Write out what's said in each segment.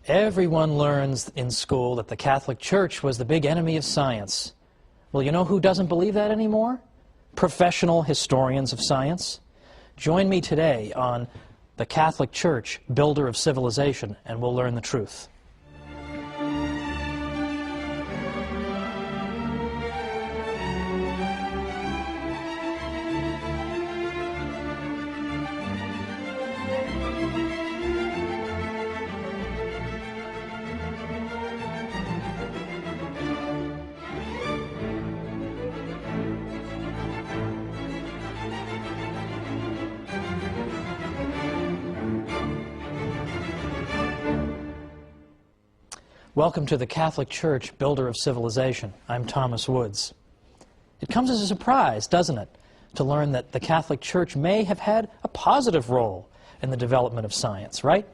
Everyone learns in school that the Catholic Church was the big enemy of science. Well, you know who doesn't believe that anymore? Professional historians of science. Join me today on the Catholic Church, Builder of Civilization, and we'll learn the truth. Welcome to the Catholic Church, Builder of Civilization. I'm Thomas Woods. It comes as a surprise, doesn't it, to learn that the Catholic Church may have had a positive role in the development of science, right?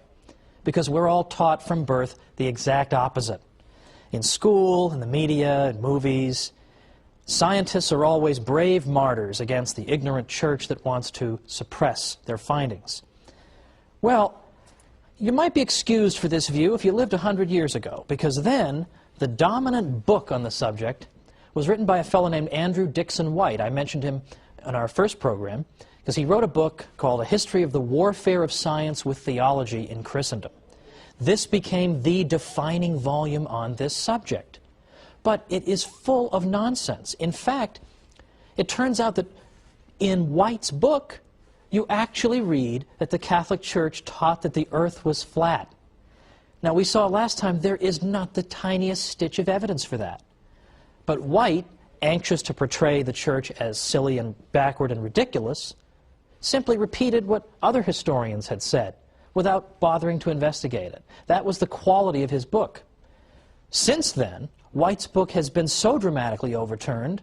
Because we're all taught from birth the exact opposite. In school, in the media, in movies, scientists are always brave martyrs against the ignorant church that wants to suppress their findings. Well, you might be excused for this view if you lived 100 years ago, because then the dominant book on the subject was written by a fellow named Andrew Dixon White. I mentioned him in our first program because he wrote a book called A History of the Warfare of Science with Theology in Christendom. This became the defining volume on this subject. But it is full of nonsense. In fact, it turns out that in White's book, you actually read that the Catholic Church taught that the earth was flat. Now, we saw last time there is not the tiniest stitch of evidence for that. But White, anxious to portray the church as silly and backward and ridiculous, simply repeated what other historians had said without bothering to investigate it. That was the quality of his book. Since then, White's book has been so dramatically overturned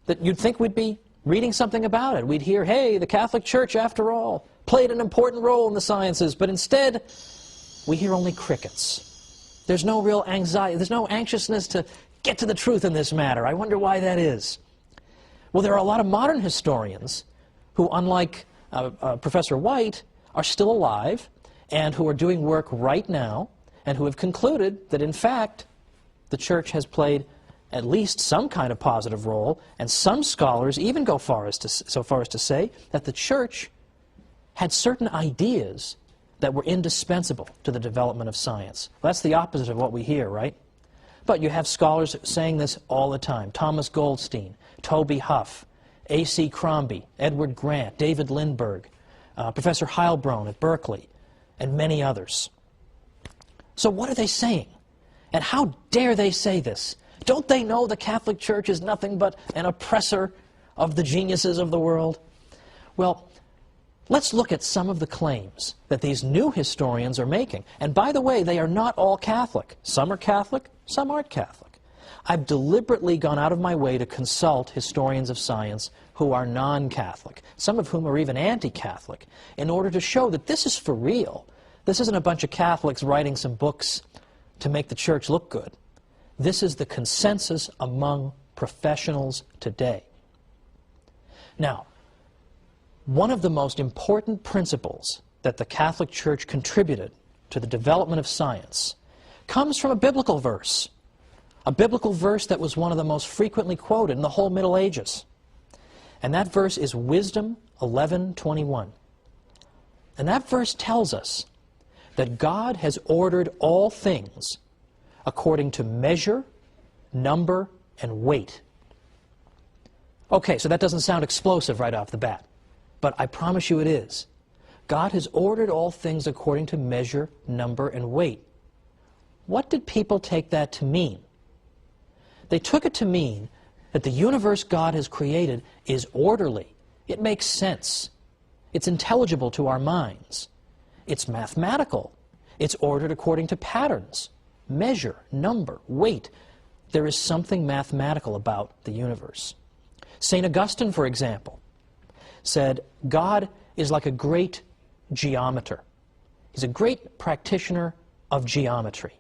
that you'd think we'd be reading something about it. We'd hear, hey, the Catholic Church, after all, played an important role in the sciences, but instead, we hear only crickets. There's no real anxiety, there's no anxiousness to get to the truth in this matter. I wonder why that is. Well, there are a lot of modern historians who, unlike Professor White, are still alive and who are doing work right now and who have concluded that, in fact, the Church has played at least some kind of positive role, and some scholars even go so far as to say that the Church had certain ideas that were indispensable to the development of science. That's the opposite of what we hear, right? But you have scholars saying this all the time. Thomas Goldstein, Toby Huff, A.C. Crombie, Edward Grant, David Lindbergh, Professor Heilbronn at Berkeley, and many others. So what are they saying? And how dare they say this? Don't they know the Catholic Church is nothing but an oppressor of the geniuses of the world? Well, let's look at some of the claims that these new historians are making. And by the way, they are not all Catholic. Some are Catholic, some aren't Catholic. I've deliberately gone out of my way to consult historians of science who are non-Catholic, some of whom are even anti-Catholic, in order to show that this is for real. This isn't a bunch of Catholics writing some books to make the Church look good. This is the consensus among professionals today. Now, one of the most important principles that the Catholic Church contributed to the development of science comes from a biblical verse that was one of the most frequently quoted in the whole Middle Ages. And that verse is Wisdom 11:21. And that verse tells us that God has ordered all things according to measure, number, and weight. Okay, so that doesn't sound explosive right off the bat, but I promise you it is. God has ordered all things according to measure, number, and weight. What did people take that to mean? They took it to mean that the universe God has created is orderly. It makes sense. It's intelligible to our minds. It's mathematical. It's ordered according to patterns. Measure, number, weight. There is something mathematical about the universe. St. Augustine, for example, said God is like a great geometer. He's a great practitioner of geometry.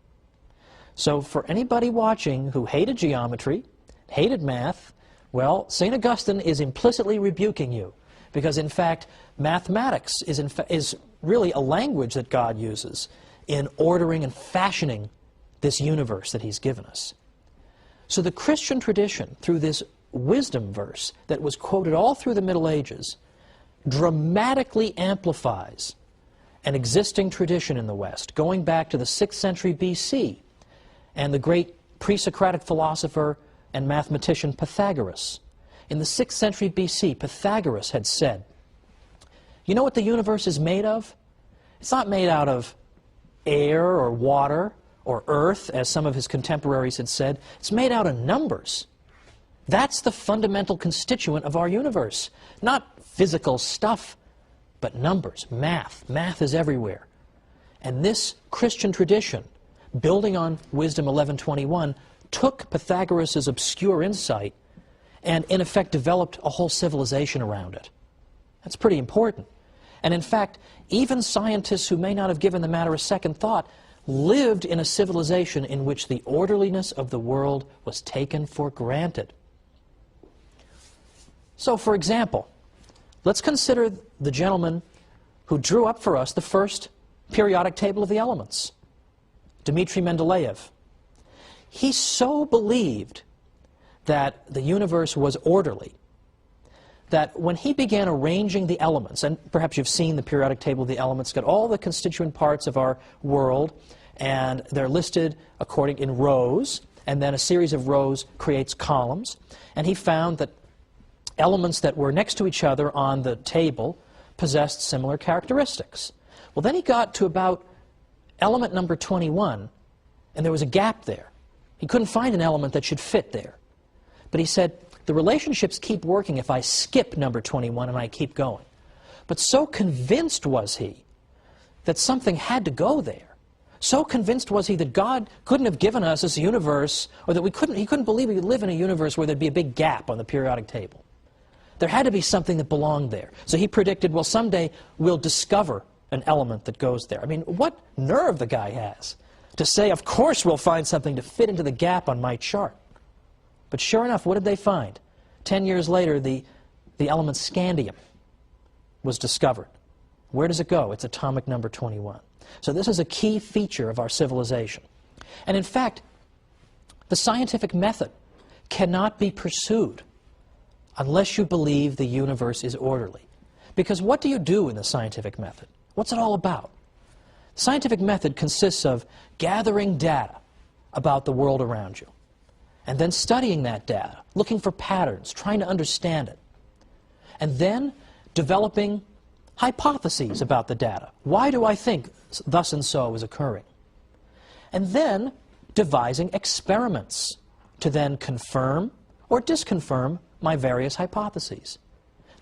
So for anybody watching who hated geometry, hated math, well, St. Augustine is implicitly rebuking you, because in fact mathematics is really a language that God uses. in ordering and fashioning this universe that he's given us. So the Christian tradition, through this wisdom verse that was quoted all through the Middle Ages, dramatically amplifies an existing tradition in the West, going back to the 6th century BC and the great pre-Socratic philosopher and mathematician Pythagoras. In the 6th century BC, Pythagoras had said, you know what the universe is made of? It's not made out of air or water or earth, as some of his contemporaries had said. It's made out of numbers. That's the fundamental constituent of our universe. Not physical stuff, but numbers, math. Math is everywhere. And this Christian tradition, building on Wisdom 11:21, took Pythagoras' obscure insight and, in effect, developed a whole civilization around it. That's pretty important. And in fact, even scientists who may not have given the matter a second thought lived in a civilization in which the orderliness of the world was taken for granted. So, for example, let's consider the gentleman who drew up for us the first periodic table of the elements, Dmitri Mendeleev. He so believed that the universe was orderly that when he began arranging the elements, and perhaps you've seen the periodic table of the elements, got all the constituent parts of our world, and they're listed according in rows, and then a series of rows creates columns, and he found that elements that were next to each other on the table possessed similar characteristics. Well, then he got to about element number 21, and there was a gap there. He couldn't find an element that should fit there. But he said, the relationships keep working if I skip number 21 and I keep going. But so convinced was he that something had to go there. So convinced was he that God couldn't have given us this universe, or that he couldn't believe we could live in a universe where there'd be a big gap on the periodic table. There had to be something that belonged there. So he predicted, well, someday we'll discover an element that goes there. I mean, what nerve the guy has to say, of course we'll find something to fit into the gap on my chart. But sure enough, what did they find? 10 years later, the element scandium was discovered. Where does it go? It's atomic number 21. So this is a key feature of our civilization. And in fact, the scientific method cannot be pursued unless you believe the universe is orderly. Because what do you do in the scientific method? What's it all about? The scientific method consists of gathering data about the world around you, and then studying that data, looking for patterns, trying to understand it, and then developing hypotheses about the data. Why do I think thus and so is occurring? And then devising experiments to then confirm or disconfirm my various hypotheses.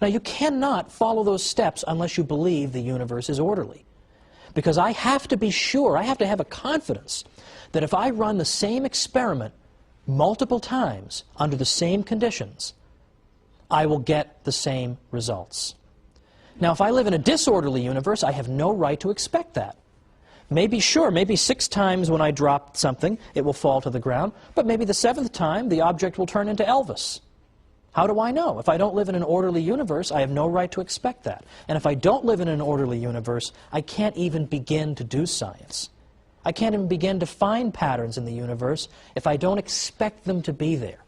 Now, you cannot follow those steps unless you believe the universe is orderly. Because I have to be sure, I have to have a confidence that if I run the same experiment multiple times under the same conditions, I will get the same results. Now, if I live in a disorderly universe, I have no right to expect that. Maybe 6 times when I drop something, it will fall to the ground, but maybe the 7th time, the object will turn into Elvis. How do I know? If I don't live in an orderly universe, I have no right to expect that. And if I don't live in an orderly universe, I can't even begin to do science. I can't even begin to find patterns in the universe if I don't expect them to be there.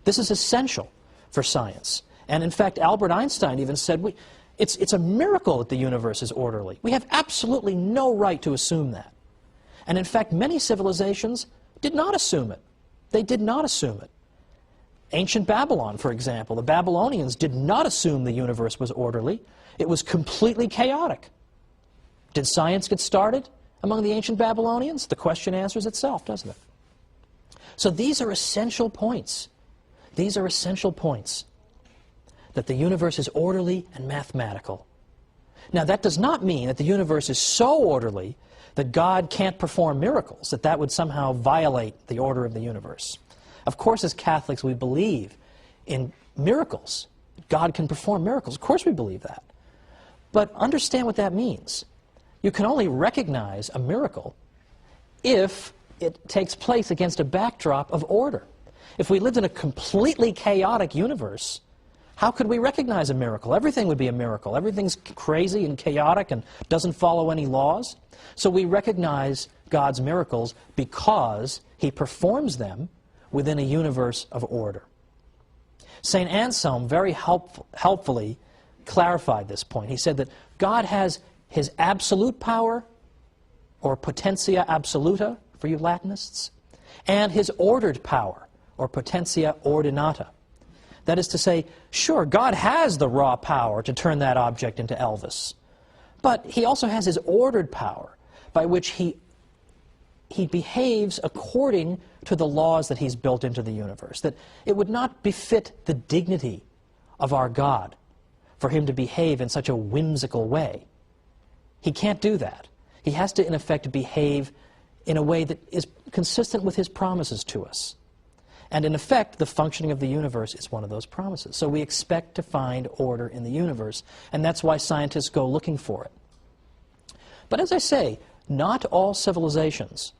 This is essential for science. And in fact, Albert Einstein even said, it's a miracle that the universe is orderly. We have absolutely no right to assume that. And in fact, many civilizations did not assume it. They did not assume it. Ancient Babylon, for example, the Babylonians did not assume the universe was orderly. It was completely chaotic. Did science get started among the ancient Babylonians? The question answers itself, doesn't it? So these are essential points. These are essential points. That the universe is orderly and mathematical. Now, that does not mean that the universe is so orderly that God can't perform miracles, that would somehow violate the order of the universe. Of course, as Catholics, we believe in miracles. God can perform miracles. Of course we believe that. But understand what that means. You can only recognize a miracle if it takes place against a backdrop of order. If we lived in a completely chaotic universe, How could we recognize a miracle? Everything would be a miracle. Everything's crazy and chaotic and doesn't follow any laws. So we recognize God's miracles because He performs them within a universe of order. St. Anselm very helpfully clarified this point. He said that God has His absolute power, or potentia absoluta for you Latinists, and His ordered power, or potentia ordinata. That is to say, sure, God has the raw power to turn that object into Elvis, but He also has His ordered power by which He behaves according to the laws that He's built into the universe, that it would not befit the dignity of our God for Him to behave in such a whimsical way. He can't do that. He has to, in effect, behave in a way that is consistent with His promises to us. And in effect, the functioning of the universe is one of those promises. So we expect to find order in the universe, and that's why scientists go looking for it. But as I say, not all civilizations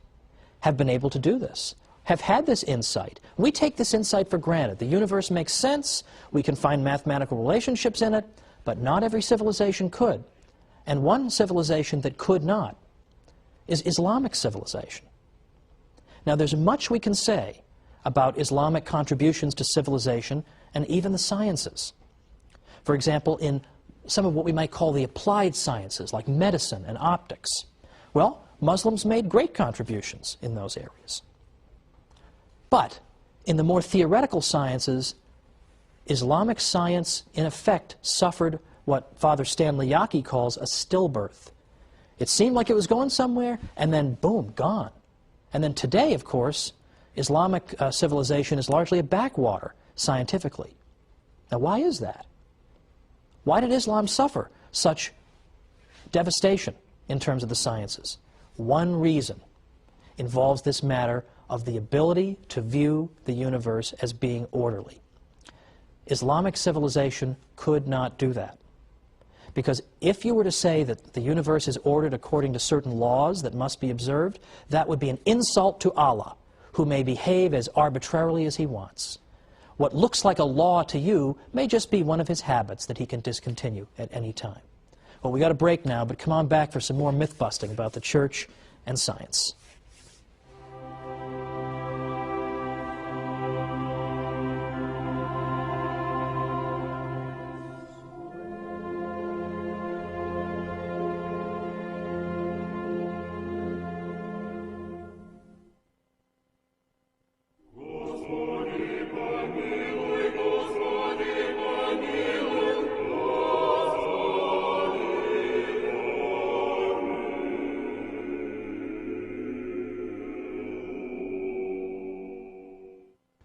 have been able to do this, have had this insight. We take this insight for granted. The universe makes sense, we can find mathematical relationships in it, but not every civilization could. And one civilization that could not is Islamic civilization. Now, there's much we can say about Islamic contributions to civilization and even the sciences. For example, in some of what we might call the applied sciences, like medicine and optics. Well, Muslims made great contributions in those areas. But in the more theoretical sciences, Islamic science, in effect, suffered what Father Stanley Yaki calls a stillbirth. It seemed like it was going somewhere, and then boom, gone. And then today, of course, Islamic civilization is largely a backwater, scientifically. Now, why is that? Why did Islam suffer such devastation in terms of the sciences? One reason involves this matter of the ability to view the universe as being orderly. Islamic civilization could not do that. Because if you were to say that the universe is ordered according to certain laws that must be observed, that would be an insult to Allah, who may behave as arbitrarily as He wants. What looks like a law to you may just be one of His habits that He can discontinue at any time. Well, we got a break now, but come on back for some more myth-busting about the Church and science.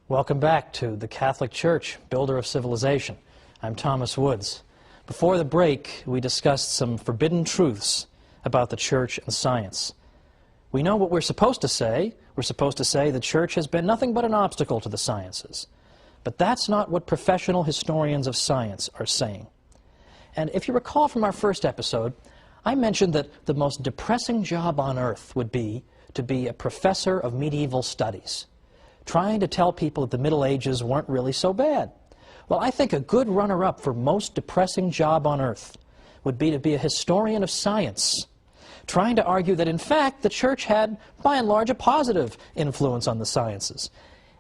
Welcome back to the Catholic Church, Builder of Civilization. I'm Thomas Woods. Before the break, we discussed some forbidden truths about the Church and science. We know what we're supposed to say. We're supposed to say the Church has been nothing but an obstacle to the sciences. But that's not what professional historians of science are saying. And if you recall from our first episode, I mentioned that the most depressing job on earth would be to be a professor of medieval studies, trying to tell people that the Middle Ages weren't really so bad. Well, I think a good runner-up for most depressing job on earth would be to be a historian of science, trying to argue that, in fact, the Church had, by and large, a positive influence on the sciences.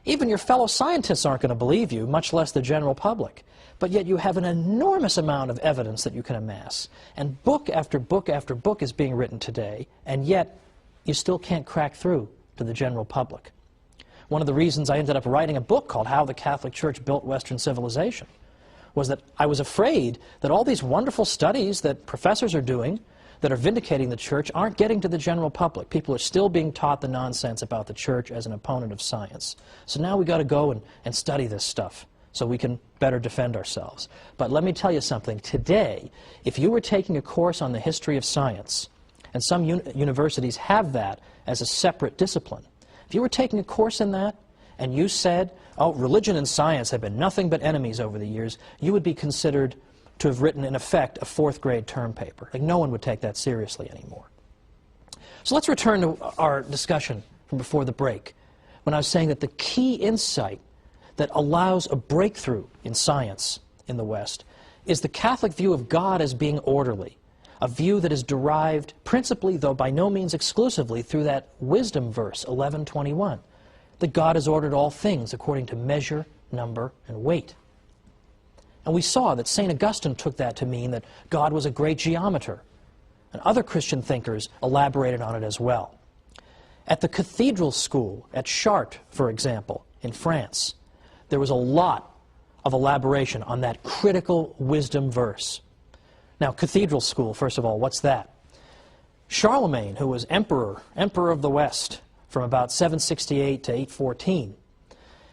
Even your fellow scientists aren't going to believe you, much less the general public. But yet you have an enormous amount of evidence that you can amass. And book after book after book is being written today, and yet you still can't crack through to the general public. One of the reasons I ended up writing a book called How the Catholic Church Built Western Civilization was that I was afraid that all these wonderful studies that professors are doing that are vindicating the Church aren't getting to the general public. People are still being taught the nonsense about the Church as an opponent of science. So now we've got to go and study this stuff so we can better defend ourselves. But let me tell you something. Today, if you were taking a course on the history of science, and some universities have that as a separate discipline, if you were taking a course in that, and you said, oh, religion and science have been nothing but enemies over the years, you would be considered to have written, in effect, a fourth-grade term paper. Like, no one would take that seriously anymore. So let's return to our discussion from before the break, when I was saying that the key insight that allows a breakthrough in science in the West is the Catholic view of God as being orderly, a view that is derived principally, though by no means exclusively, through that wisdom verse, 11:21, that God has ordered all things according to measure, number, and weight. And we saw that St. Augustine took that to mean that God was a great geometer, and other Christian thinkers elaborated on it as well. At the cathedral school at Chartres, for example, in France, there was a lot of elaboration on that critical wisdom verse. Now, cathedral school, first of all, what's that? Charlemagne, who was emperor of the West from about 768 to 814,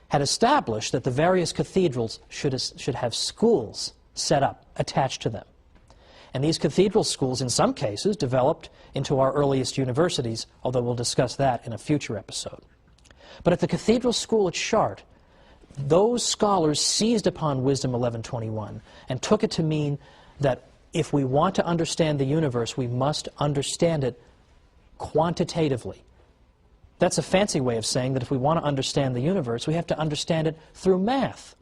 had established that the various cathedrals should have schools set up, attached to them. And these cathedral schools, in some cases, developed into our earliest universities, although we'll discuss that in a future episode. But at the cathedral school at Chartres, those scholars seized upon Wisdom 11:21 and took it to mean that if we want to understand the universe, we must understand it quantitatively. That's a fancy way of saying that if we want to understand the universe, we have to understand it through math.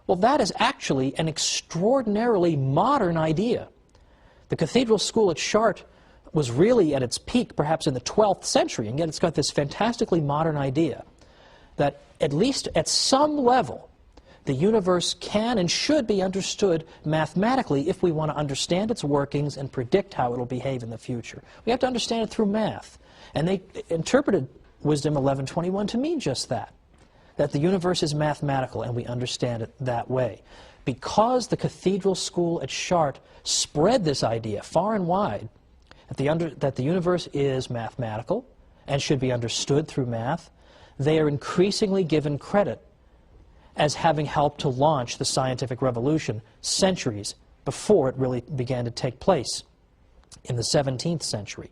Well, that is actually an extraordinarily modern idea. The cathedral school at Chartres was really at its peak perhaps in the 12th century, and yet it's got this fantastically modern idea that at least at some level the universe can and should be understood mathematically if we want to understand its workings and predict how it will behave in the future. We have to understand it through math. And they interpreted Wisdom 11:21 to mean just that the universe is mathematical and we understand it that way. Because the cathedral school at Chartres spread this idea far and wide, that the universe is mathematical and should be understood through math, they are increasingly given credit as having helped to launch the scientific revolution centuries before it really began to take place in the 17th century.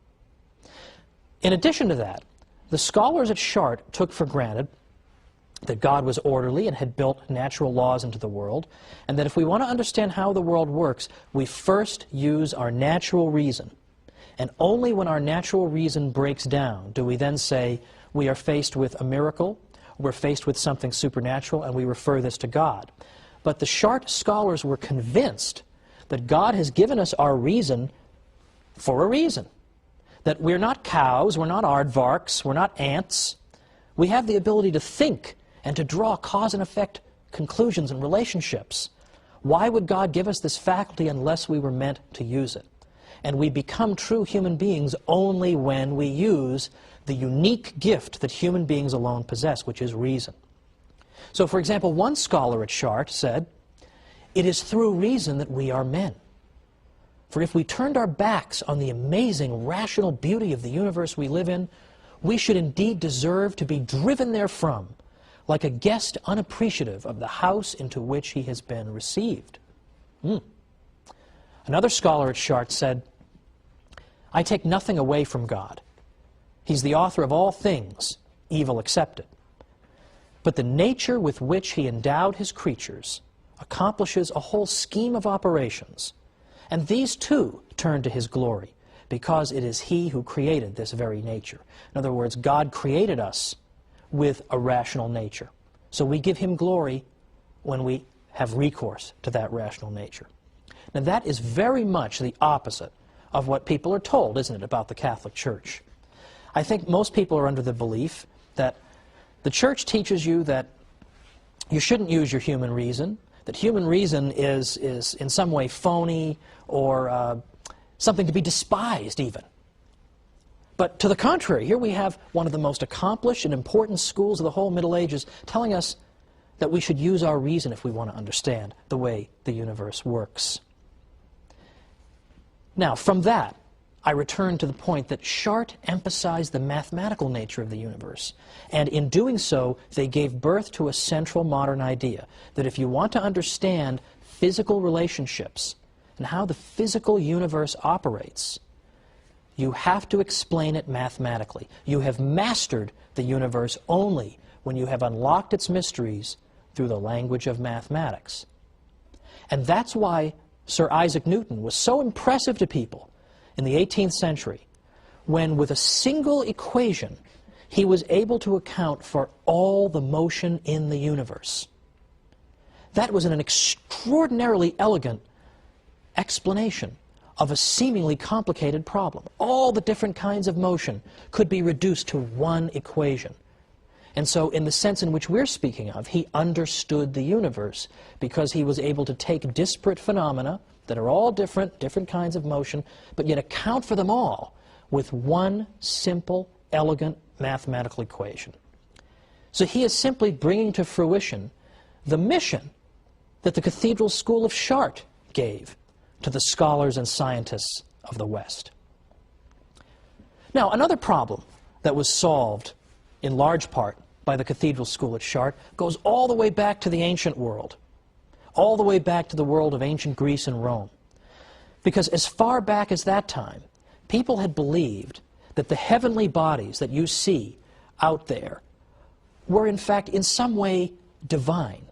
In addition to that, the scholars at Chartres took for granted that God was orderly and had built natural laws into the world, and that if we want to understand how the world works, we first use our natural reason. And only when our natural reason breaks down do we then say we are faced with a miracle, we're faced with something supernatural, and we refer this to God. But the Chartres scholars were convinced that God has given us our reason for a reason. That we're not cows, we're not aardvarks, we're not ants. We have the ability to think and to draw cause and effect conclusions and relationships. Why would God give us this faculty unless we were meant to use it? And we become true human beings only when we use the unique gift that human beings alone possess, which is reason. So, for example, one scholar at Chartres said, "It is through reason that we are men. For if we turned our backs on the amazing rational beauty of the universe we live in, we should indeed deserve to be driven therefrom, like a guest unappreciative of the house into which he has been received." Another scholar at Chartres said, "I take nothing away from God. He's the author of all things, evil excepted. But the nature with which he endowed his creatures accomplishes a whole scheme of operations, and these too turn to his glory, because it is he who created this very nature." In other words, God created us with a rational nature. So we give him glory when we have recourse to that rational nature. Now that is very much the opposite of what people are told, isn't it, about the Catholic Church? I think most people are under the belief that the Church teaches you that you shouldn't use your human reason, that human reason is in some way phony or something to be despised even. But to the contrary, here we have one of the most accomplished and important schools of the whole Middle Ages telling us that we should use our reason if we want to understand the way the universe works. Now, from that, I return to the point that Chartres emphasized the mathematical nature of the universe, and in doing so, they gave birth to a central modern idea, that if you want to understand physical relationships and how the physical universe operates, you have to explain it mathematically. You have mastered the universe only when you have unlocked its mysteries through the language of mathematics. And that's why Sir Isaac Newton was so impressive to people in the 18th century, when with a single equation he was able to account for all the motion in the universe. that was an extraordinarily elegant explanation of a seemingly complicated problem. All the different kinds of motion could be reduced to one equation. And so in the sense in which we're speaking of, he understood the universe because he was able to take disparate phenomena that are all different kinds of motion, but yet account for them all with one simple, elegant mathematical equation. So he is simply bringing to fruition the mission that the Cathedral School of Chartres gave to the scholars and scientists of the West. Now, another problem that was solved in large part by the Cathedral School at Chartres goes all the way back to the ancient world, all the way back to the world of ancient Greece and Rome. Because as far back as that time, people had believed that the heavenly bodies that you see out there were in fact in some way divine.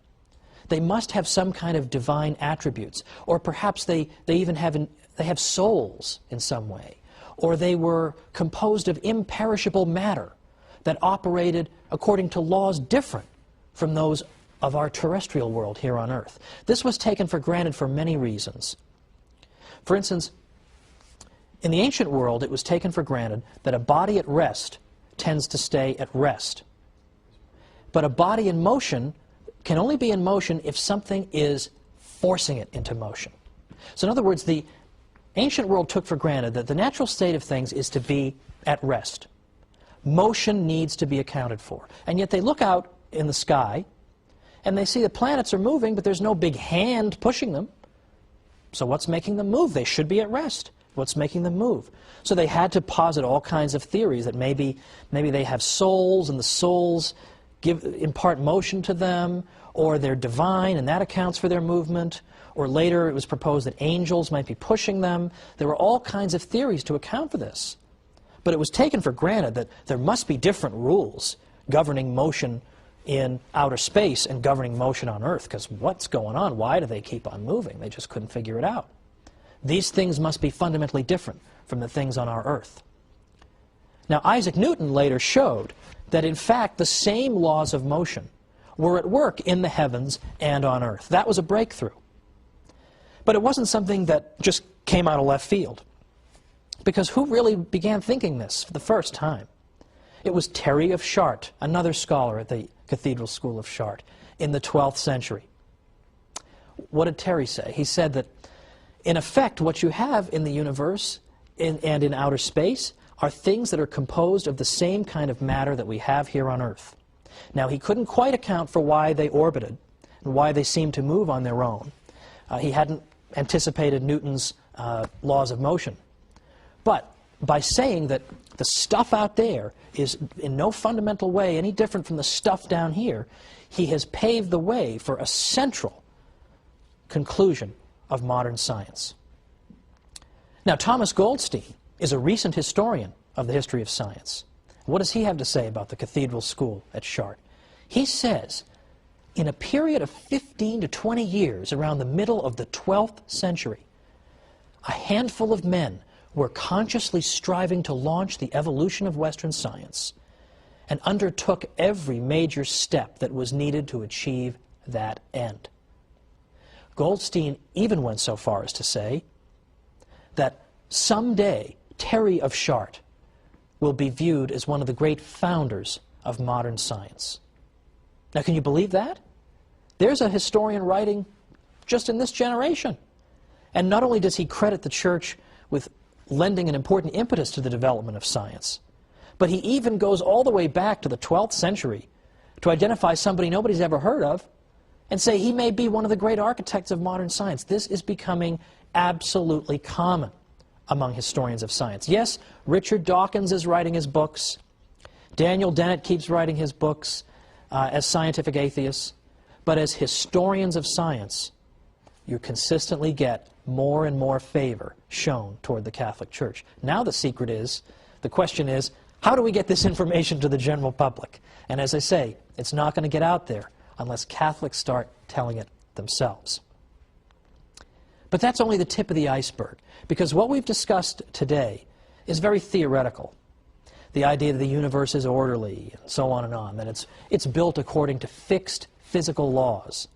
They must have some kind of divine attributes, or perhaps they even have souls in some way, or they were composed of imperishable matter that operated according to laws different from those of our terrestrial world here on Earth. This was taken for granted for many reasons. For instance, in the ancient world, it was taken for granted that a body at rest tends to stay at rest. But a body in motion can only be in motion if something is forcing it into motion. So in other words, the ancient world took for granted that the natural state of things is to be at rest. Motion needs to be accounted for. And yet they look out in the sky and they see the planets are moving, but there's no big hand pushing them. So what's making them move? They should be at rest. What's making them move? So they had to posit all kinds of theories that maybe they have souls and the souls impart motion to them, or they're divine and that accounts for their movement, or later it was proposed that angels might be pushing them. There were all kinds of theories to account for this. But it was taken for granted that there must be different rules governing motion in outer space and governing motion on Earth, because what's going on? Why do they keep on moving? They just couldn't figure it out. These things must be fundamentally different from the things on our Earth. Now, Isaac Newton later showed that, in fact, the same laws of motion were at work in the heavens and on Earth. That was a breakthrough. But it wasn't something that just came out of left field. Because who really began thinking this for the first time? It was Terry of Chartres, another scholar at the Cathedral School of Chartres, in the 12th century. What did Terry say? He said that, in effect, what you have in the universe and in outer space are things that are composed of the same kind of matter that we have here on Earth. Now, he couldn't quite account for why they orbited and why they seemed to move on their own. He hadn't anticipated Newton's laws of motion. But by saying that the stuff out there is in no fundamental way any different from the stuff down here, he has paved the way for a central conclusion of modern science. Now, Thomas Goldstein is a recent historian of the history of science. What does he have to say about the Cathedral School at Chartres? He says, in a period of 15 to 20 years, around the middle of the 12th century, a handful of men were consciously striving to launch the evolution of Western science and undertook every major step that was needed to achieve that end. Goldstein even went so far as to say that someday Terry of Chartres will be viewed as one of the great founders of modern science. Now, can you believe that? There's a historian writing just in this generation. And not only does he credit the Church with lending an important impetus to the development of science, but he even goes all the way back to the 12th century to identify somebody nobody's ever heard of and say he may be one of the great architects of modern science. This is becoming absolutely common among historians of science. Yes, Richard Dawkins is writing his books. Daniel Dennett keeps writing his books as scientific atheists. But as historians of science, you consistently get more and more favor shown toward the Catholic Church. Now the question is, how do we get this information to the general public? And as I say, it's not going to get out there unless Catholics start telling it themselves. But that's only the tip of the iceberg, because what we've discussed today is very theoretical. The idea that the universe is orderly, and so on and on, that it's built according to fixed physical laws.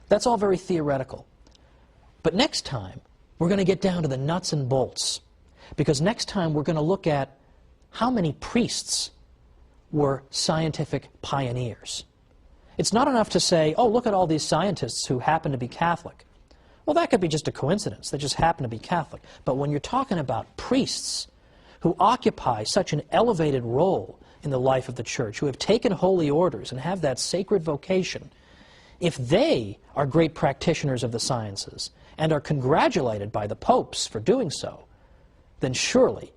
That's all very theoretical. But next time, we're going to get down to the nuts and bolts, because next time we're going to look at how many priests were scientific pioneers. It's not enough to say, oh, look at all these scientists who happen to be Catholic. Well, that could be just a coincidence. They just happen to be Catholic. But when you're talking about priests who occupy such an elevated role in the life of the Church, who have taken holy orders and have that sacred vocation, if they are great practitioners of the sciences and are congratulated by the popes for doing so, then surely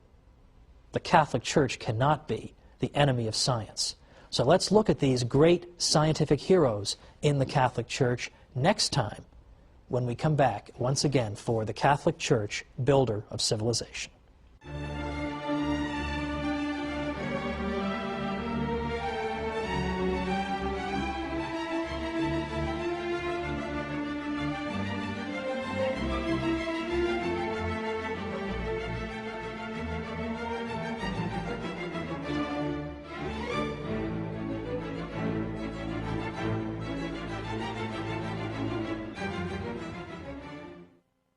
the Catholic Church cannot be the enemy of science. So let's look at these great scientific heroes in the Catholic Church next time when we come back once again for the Catholic Church, builder of civilization.